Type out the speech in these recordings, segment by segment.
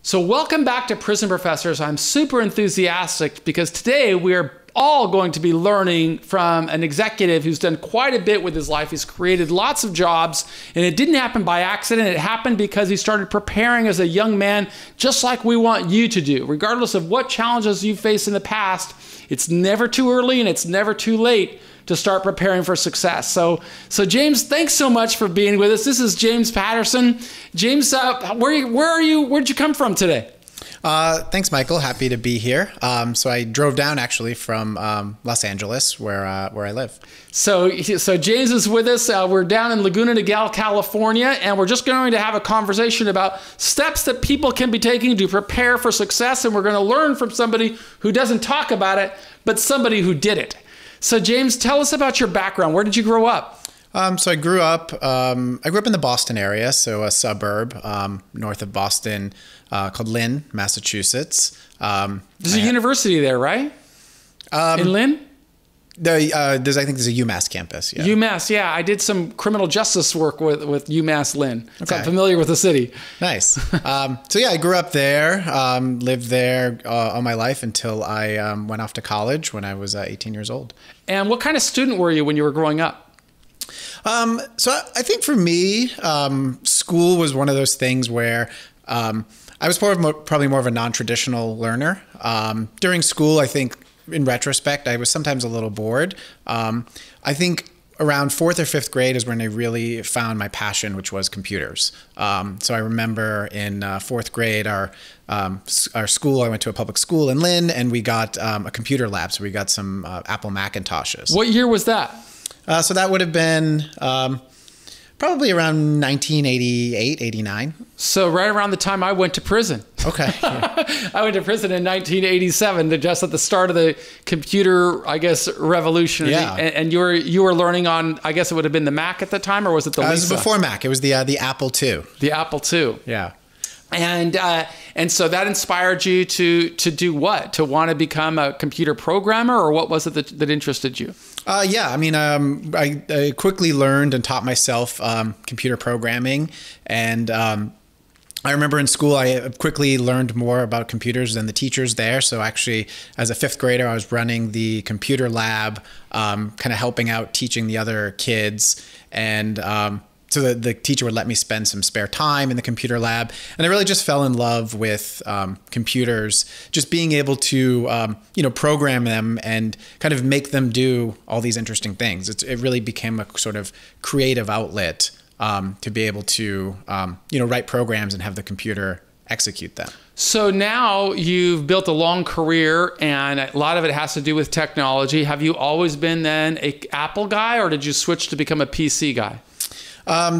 So welcome back to Prison Professors. I'm super enthusiastic because today we're all going to be learning from an executive who's done quite a bit with his life. He's created lots of jobs, and it didn't happen by accident. It happened because he started preparing as a young man, just like we want you to do. Regardless of what challenges you faced in the past, it's never too early and it's never too late to start preparing for success. So James, thanks so much for being with us. This is James Patterson. James, where are you? Where'd you come from today? Thanks, Michael. Happy to be here. So I drove down actually from Los Angeles, where I live. So James is with us. We're down in Laguna Niguel, California, and we're just going to have a conversation about steps that people can be taking to prepare for success. And we're going to learn from somebody who doesn't talk about it, but somebody who did it. So James, tell us about your background. Where did you grow up? So I grew up in the Boston area, so a suburb north of Boston called Lynn, Massachusetts. There's a university there, right? In Lynn? I think there's a UMass campus. Yeah. UMass, yeah. I did some criminal justice work with UMass Lynn. So I'm familiar with the city. Nice. So yeah, I grew up there, lived there all my life until I went off to college when I was 18 years old. And what kind of student were you when you were growing up? So I think for me, school was one of those things where I was probably more of a non-traditional learner. During school, I think in retrospect, I was sometimes a little bored. I think around fourth or fifth grade is when I really found my passion, which was computers. So I remember in fourth grade, our school, I went to a public school in Lynn, and we got a computer lab. So we got some Apple Macintoshes. What year was that? So that would have been probably around 1988, 89. So right around the time I went to prison. Okay. Yeah. I went to prison in 1987, just at the start of the computer, I guess, revolution. Yeah. And you were learning on, I guess it would have been the Mac at the time, or was it the Lisa? It was before Mac. It was the Apple II. The Apple II. Yeah. And so that inspired you to do what? To want to become a computer programmer, or what was it that interested you? Yeah, I mean, I quickly learned and taught myself computer programming, and I remember in school I quickly learned more about computers than the teachers there. So actually, as a fifth grader, I was running the computer lab, kind of helping out, teaching the other kids, and so the teacher would let me spend some spare time in the computer lab. And I really just fell in love with computers, just being able to, program them and kind of make them do all these interesting things. It really became a sort of creative outlet to be able to, write programs and have the computer execute them. So now you've built a long career, and a lot of it has to do with technology. Have you always been then an Apple guy, or did you switch to become a PC guy?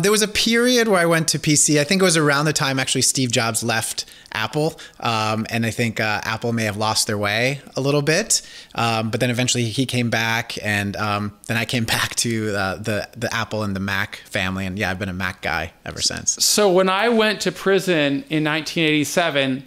There was a period where I went to PC. I think it was around the time actually Steve Jobs left Apple. And I think Apple may have lost their way a little bit. But then eventually he came back, and then I came back to the Apple and the Mac family. And yeah, I've been a Mac guy ever since. So when I went to prison in 1987,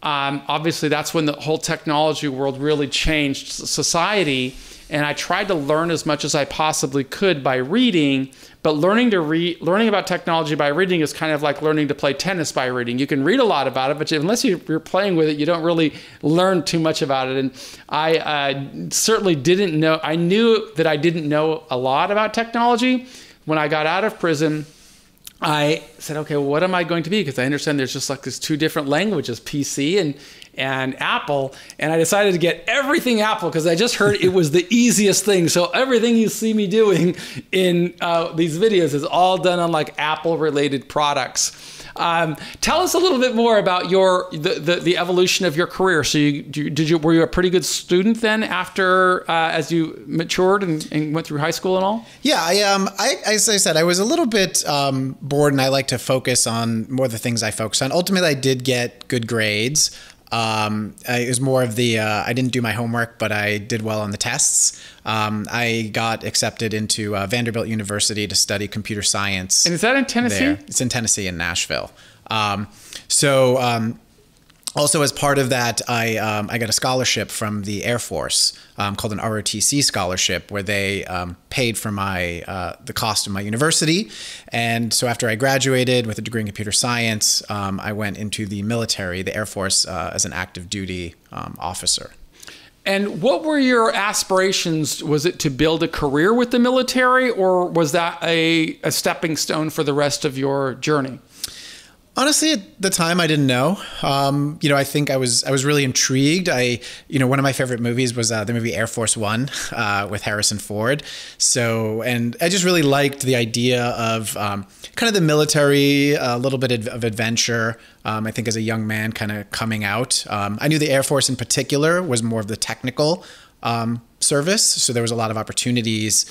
obviously that's when the whole technology world really changed society. And I tried to learn as much as I possibly could by reading, but learning about technology by reading is kind of like learning to play tennis by reading. You can read a lot about it, but unless you're playing with it, you don't really learn too much about it. And I certainly didn't know. I knew that I didn't know a lot about technology. When I got out of prison, I said, okay, well, what am I going to be? Because I understand there's just like these two different languages, PC and Apple. And I decided to get everything Apple because I just heard it was the easiest thing. So everything you see me doing in these videos is all done on like Apple related products. Tell us a little bit more about the evolution of your career. So were you a pretty good student then after as you matured and went through high school and all? Yeah, as I said, I was a little bit bored, and I like to focus on more the things I focus on. Ultimately, I did get good grades. It was more of the I didn't do my homework, but I did well on the tests. I got accepted into Vanderbilt University to study computer science. And is that in Tennessee? There. It's in Tennessee, in Nashville. Also, as part of that, I got a scholarship from the Air Force called an ROTC Scholarship, where they paid for the cost of my university. And so after I graduated with a degree in computer science, I went into the military, the Air Force, as an active duty officer. And what were your aspirations? Was it to build a career with the military, or was that a stepping stone for the rest of your journey? Honestly, at the time, I didn't know. I think I was really intrigued. One of my favorite movies was the movie Air Force One with Harrison Ford. And I just really liked the idea of kind of the military, a little bit of adventure. I think as a young man, kind of coming out. I knew the Air Force in particular was more of the technical service. So there was a lot of opportunities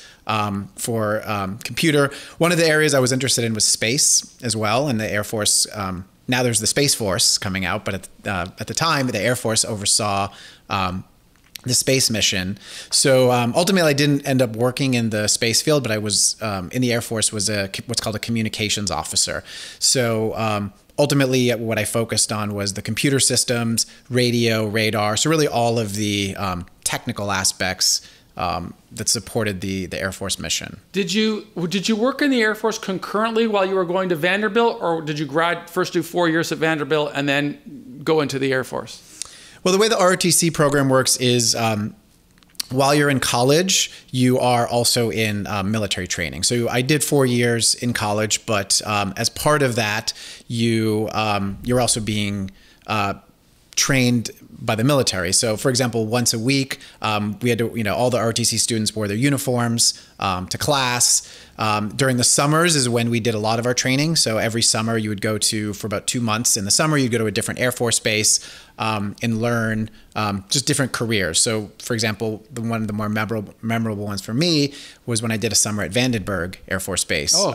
for computer. One of the areas I was interested in was space as well. And the Air Force, now there's the Space Force coming out, but at the time, the Air Force oversaw the space mission. So ultimately, I didn't end up working in the space field, but I was in the Air Force was what's called a communications officer. So ultimately, what I focused on was the computer systems, radio, radar. So really all of the technical aspects that supported the Air Force mission. Did you work in the Air Force concurrently while you were going to Vanderbilt, or did you first do 4 years at Vanderbilt and then go into the Air Force? Well, the way the ROTC program works is while you're in college, you are also in military training. So I did 4 years in college, but as part of that, you're also being trained by the military. So for example, once a week, we had to, all the ROTC students wore their uniforms to class. During the summers is when we did a lot of our training. So every summer you would go for about 2 months in the summer, you'd go to a different Air Force base and learn just different careers. So for example, one of the more memorable ones for me was when I did a summer at Vandenberg Air Force Base. Oh,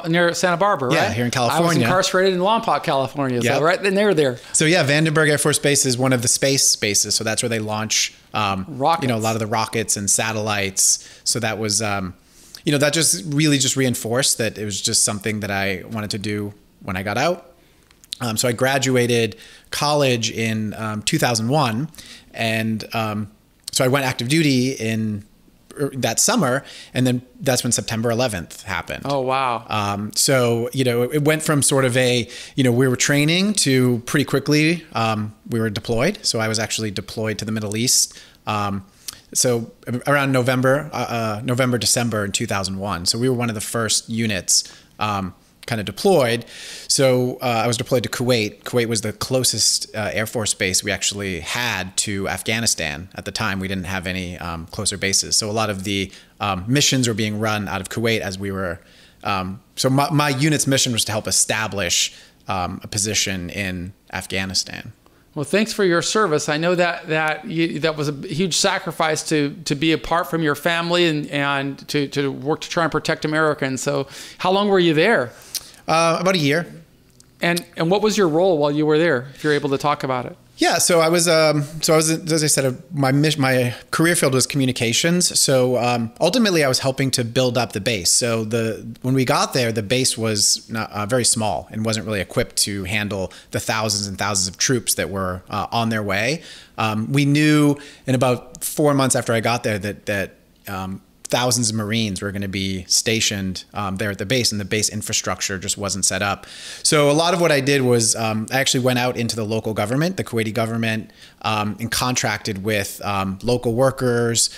near Santa Barbara, right? Yeah, here in California. I was incarcerated in Lompoc, California. So right then they were there. So yeah, Vandenberg Air Force Base is one of the space bases. So that's where they launch rockets. A lot of the rockets and satellites. So that was that just really just reinforced that it was just something that I wanted to do when I got out. So I graduated college in 2001, and so I went active duty in that summer, and then that's when September 11th happened. Oh, wow. So, it went from sort of we were training to pretty quickly we were deployed. So I was actually deployed to the Middle East. So around November, December in 2001. So we were one of the first units kind of deployed. So I was deployed to Kuwait. Kuwait was the closest Air Force base we actually had to Afghanistan. At the time, we didn't have any closer bases. So a lot of the missions were being run out of Kuwait as we were. So my unit's mission was to help establish a position in Afghanistan. Well, thanks for your service. I know that was a huge sacrifice to be apart from your family and to work to try and protect Americans. So how long were you there? About a year. And what was your role while you were there, if you're able to talk about it? Yeah, so I was, as I said, my career field was communications. So ultimately, I was helping to build up the base. So when we got there, the base was very small and wasn't really equipped to handle the thousands and thousands of troops that were on their way. We knew in about 4 months after I got there that thousands of Marines were going to be stationed there at the base, and the base infrastructure just wasn't set up. So a lot of what I did was I actually went out into the local government, the Kuwaiti government, and contracted with local workers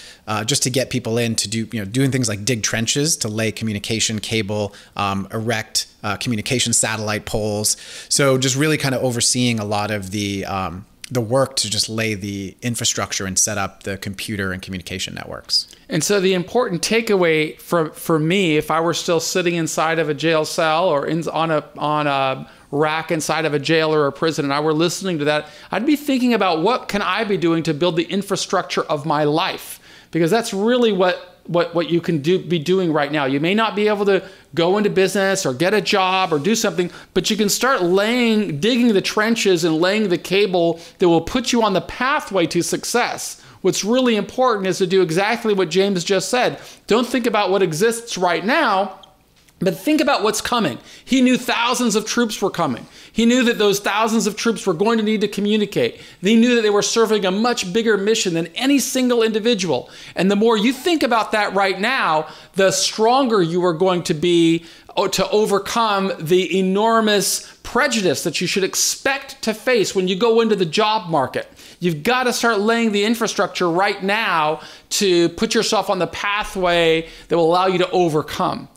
just to get people in to doing things like dig trenches to lay communication cable, erect communication satellite poles. So just really kind of overseeing a lot of the work to just lay the infrastructure and set up the computer and communication networks. And so the important takeaway for me, if I were still sitting inside of a jail cell or on a rack inside of a jail or a prison, and I were listening to that, I'd be thinking about what can I be doing to build the infrastructure of my life, because that's really what you can be doing right now. You may not be able to go into business or get a job or do something, but you can start digging the trenches and laying the cable that will put you on the pathway to success. What's really important is to do exactly what James just said. Don't think about what exists right now. But think about what's coming. He knew thousands of troops were coming. He knew that those thousands of troops were going to need to communicate. He knew that they were serving a much bigger mission than any single individual. And the more you think about that right now, the stronger you are going to be to overcome the enormous prejudice that you should expect to face when you go into the job market. You've got to start laying the infrastructure right now to put yourself on the pathway that will allow you to overcome.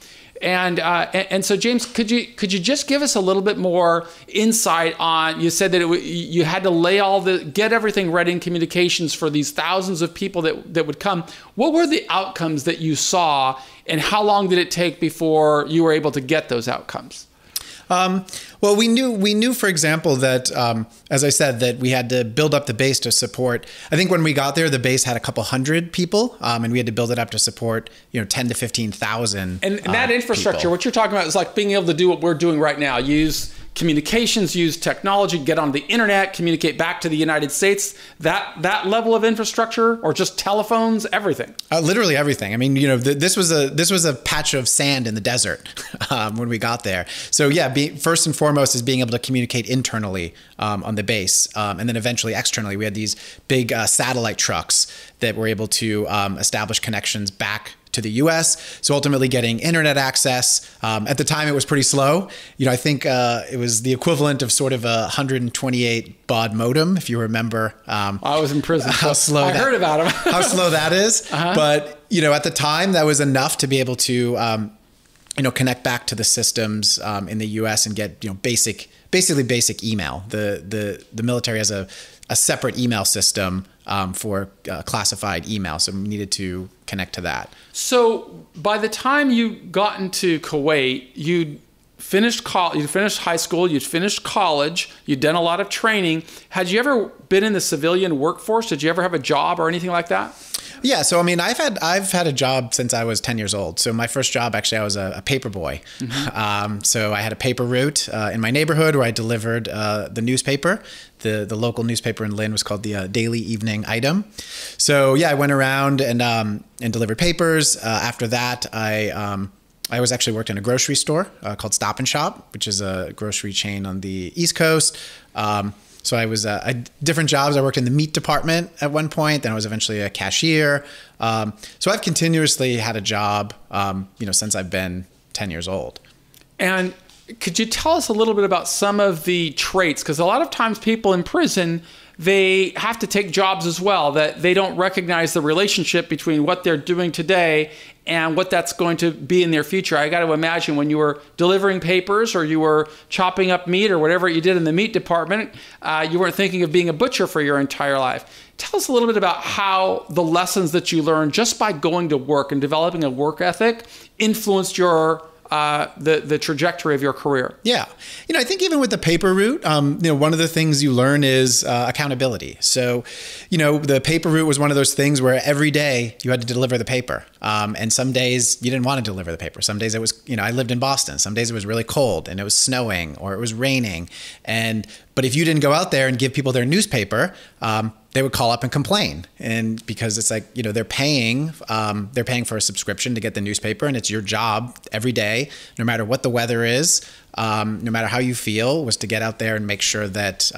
And so, James, could you just give us a little bit more insight on? You said that you had to get everything ready in communications for these thousands of people that would come. What were the outcomes that you saw, and how long did it take before you were able to get those outcomes? Well, we knew, for example, that, as I said, that we had to build up the base to support. I think when we got there, the base had a couple hundred people, and we had to build it up to support, 10 to 15,000. And that infrastructure, people. What you're talking about is like being able to do what we're doing right now. Use communications, use technology, get on the internet, communicate back to the United States. That level of infrastructure, or just telephones, everything. Literally everything. I mean, this was a patch of sand in the desert when we got there. So yeah, first and foremost is being able to communicate internally on the base, and then eventually externally. We had these big satellite trucks that were able to establish connections back to the US. So ultimately getting internet access. At the time, it was pretty slow. I think it was the equivalent of sort of a 128 baud modem, if you remember. I was in prison. How slow I heard about them. How slow that is. But, at the time, that was enough to be able to, connect back to the systems in the US and get, basically basic email. The military has a separate email system for classified email. So we needed to connect to that. So by the time you got into Kuwait, you'd finished high school, you'd finished college, you'd done a lot of training. Had you ever been in the civilian workforce? Did you ever have a job or anything like that? Yeah, so I mean, I've had a job since I was 10 years old. So my first job, actually, I was a paper boy. Mm-hmm. So I had a paper route in my neighborhood where I delivered the newspaper. The local newspaper in Lynn was called the Daily Evening Item. So yeah, I went around and delivered papers. After that, I was actually worked in a grocery store called Stop and Shop, which is a grocery chain on the East Coast. So I was different jobs. I worked in the meat department at one point. Then I was eventually a cashier. So I've continuously had a job, since I've been 10 years old. And could you tell us a little bit about some of the traits? Because a lot of times people in prison, they have to take jobs as well, that they don't recognize the relationship between what they're doing today and what that's going to be in their future. I got to imagine when you were delivering papers or you were chopping up meat or whatever you did in the meat department, you weren't thinking of being a butcher for your entire life. Tell us a little bit about how the lessons that you learned just by going to work and developing a work ethic influenced your the trajectory of your career. Yeah. I think even with the paper route, one of the things you learn is accountability. So, the paper route was one of those things where every day you had to deliver the paper. And some days you didn't want to deliver the paper. Some days it was, I lived in Boston. Some days it was really cold and it was snowing or it was raining. But if you didn't go out there and give people their newspaper, they would call up and complain. And because it's like, they're paying for a subscription to get the newspaper, and it's your job every day, no matter what the weather is, no matter how you feel, was to get out there and make sure that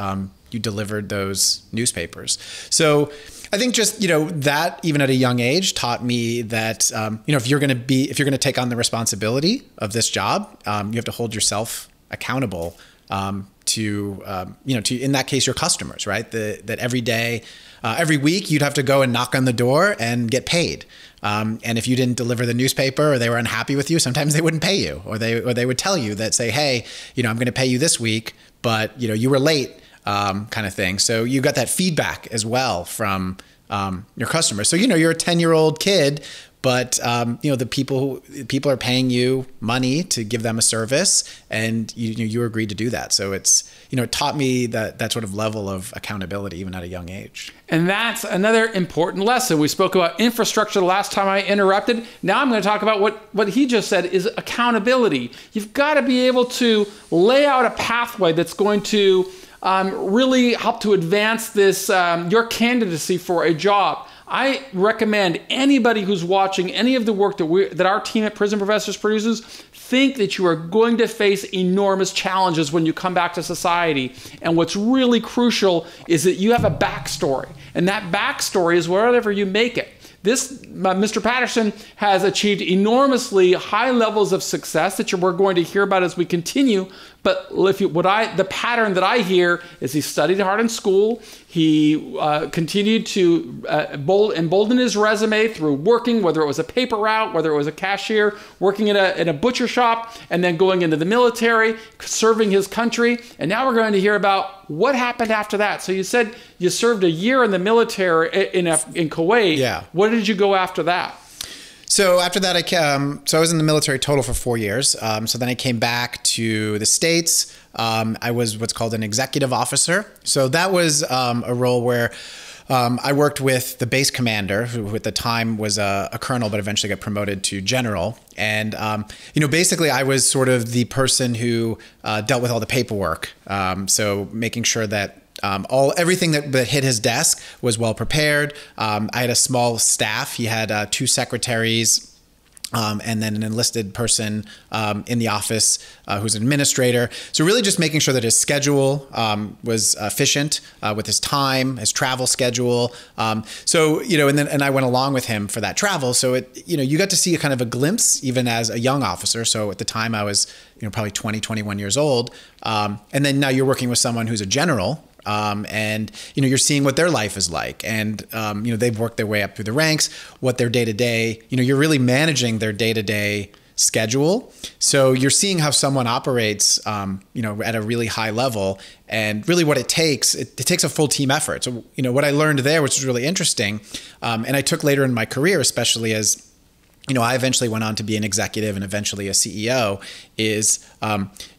you delivered those newspapers. So I think just, that even at a young age taught me that, if you're going to take on the responsibility of this job, you have to hold yourself accountable to in that case, your customers, right? That every day, every week you'd have to go and knock on the door and get paid. And if you didn't deliver the newspaper or they were unhappy with you, sometimes they wouldn't pay you, or they would tell you that, say, hey, I'm going to pay you this week, but you were late, kind of thing. So you got that feedback as well from your customers. So you're a 10-year-old kid, but the people are paying you money to give them a service, and you agreed to do that. So it's it taught me that sort of level of accountability even at a young age. And that's another important lesson. We spoke about infrastructure the last time I interrupted. Now I'm going to talk about what he just said is accountability. You've got to be able to lay out a pathway that's going to really help to advance this your candidacy for a job. I recommend anybody who's watching any of the work that our team at Prison Professors produces, think that you are going to face enormous challenges when you come back to society. And what's really crucial is that you have a backstory. And that backstory is wherever you make it. This Mr. Patterson has achieved enormously high levels of success that we're going to hear about as we continue. But the pattern that I hear is he studied hard in school. He continued to embolden his resume through working, whether it was a paper route, whether it was a cashier, working in a butcher shop, and then going into the military, serving his country. And now we're going to hear about what happened after that. So you said you served a year in the military in Kuwait. Yeah. Where did you go after that? So after that, I was in the military total for 4 years. So then I came back to the States. I was what's called an executive officer. So that was a role where I worked with the base commander, who at the time was a colonel, but eventually got promoted to general. And, basically I was sort of the person who dealt with all the paperwork. So making sure that everything that hit his desk was well prepared. I had a small staff. He had 2 secretaries, and then an enlisted person in the office who's an administrator. So really just making sure that his schedule was efficient with his time, his travel schedule. And I went along with him for that travel. So you got to see a kind of a glimpse even as a young officer. So at the time I was probably 20, 21 years old. And then now you're working with someone who's a general. And you're seeing what their life is like, and they've worked their way up through the ranks, what their day-to-day, you're really managing their day-to-day schedule. So you're seeing how someone operates, at a really high level, and really what it takes a full team effort. So, what I learned there, which was really interesting, and I took later in my career, especially as I eventually went on to be an executive and eventually a CEO, is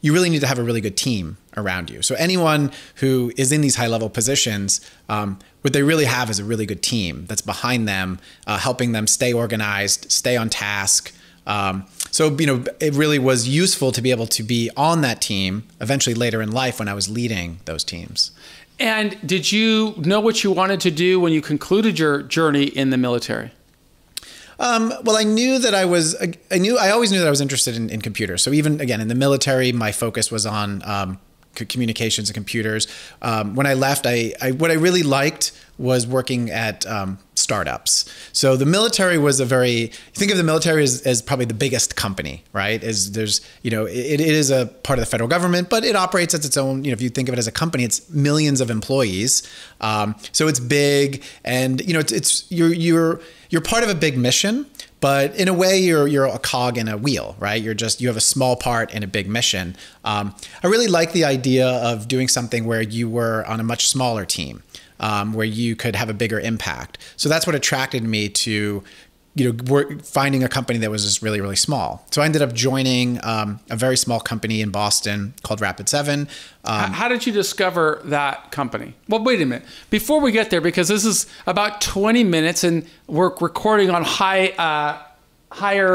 you really need to have a really good team around you. So anyone who is in these high-level positions, what they really have is a really good team that's behind them, helping them stay organized, stay on task. It really was useful to be able to be on that team eventually later in life when I was leading those teams. And did you know what you wanted to do when you concluded your journey in the military? Well, I knew that I always knew that I was interested in computers. So even again, in the military, my focus was on communications and computers. When I left, what I really liked was working at startups. So the military was think of the military as probably the biggest company, right? It is a part of the federal government, but it operates as its own, if you think of it as a company, it's millions of employees. So it's big, and you're part of a big mission, but in a way you're a cog in a wheel, right? You have a small part in a big mission. I really like the idea of doing something where you were on a much smaller team, where you could have a bigger impact. So that's what attracted me to finding a company that was just really, really small. So I ended up joining a very small company in Boston called Rapid7. How did you discover that company? Well, wait a minute. Before we get there, because this is about 20 minutes and we're recording on higher,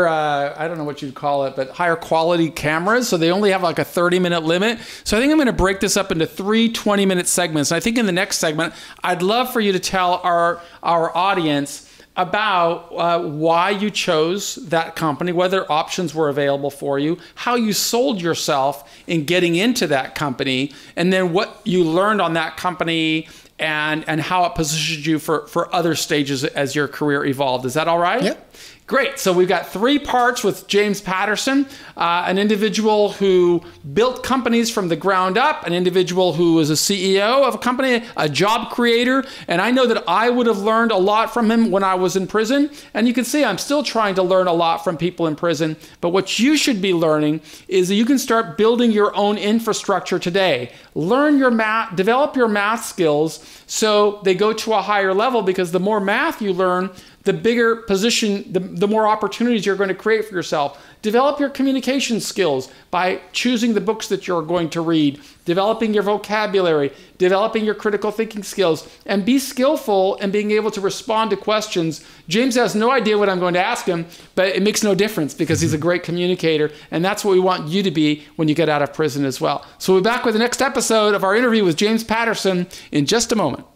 I don't know what you'd call it, but higher quality cameras. So they only have like a 30-minute limit. So I think I'm going to break this up into 3 20-minute segments. And I think in the next segment, I'd love for you to tell our audience about why you chose that company, whether options were available for you, how you sold yourself in getting into that company, and then what you learned on that company and how it positioned you for other stages as your career evolved. Is that all right? Yep. Great. So we've got 3 parts with James Patterson, an individual who built companies from the ground up, an individual who was a CEO of a company, a job creator. And I know that I would have learned a lot from him when I was in prison. And you can see I'm still trying to learn a lot from people in prison. But what you should be learning is that you can start building your own infrastructure today. Learn your math, develop your math skills so they go to a higher level, because the more math you learn, the bigger position, the more opportunities you're going to create for yourself. Develop your communication skills by choosing the books that you're going to read, developing your vocabulary, developing your critical thinking skills, and be skillful in being able to respond to questions. James has no idea what I'm going to ask him, but it makes no difference because he's a great communicator, and that's what we want you to be when you get out of prison as well. So we'll be back with the next episode of our interview with James Patterson in just a moment.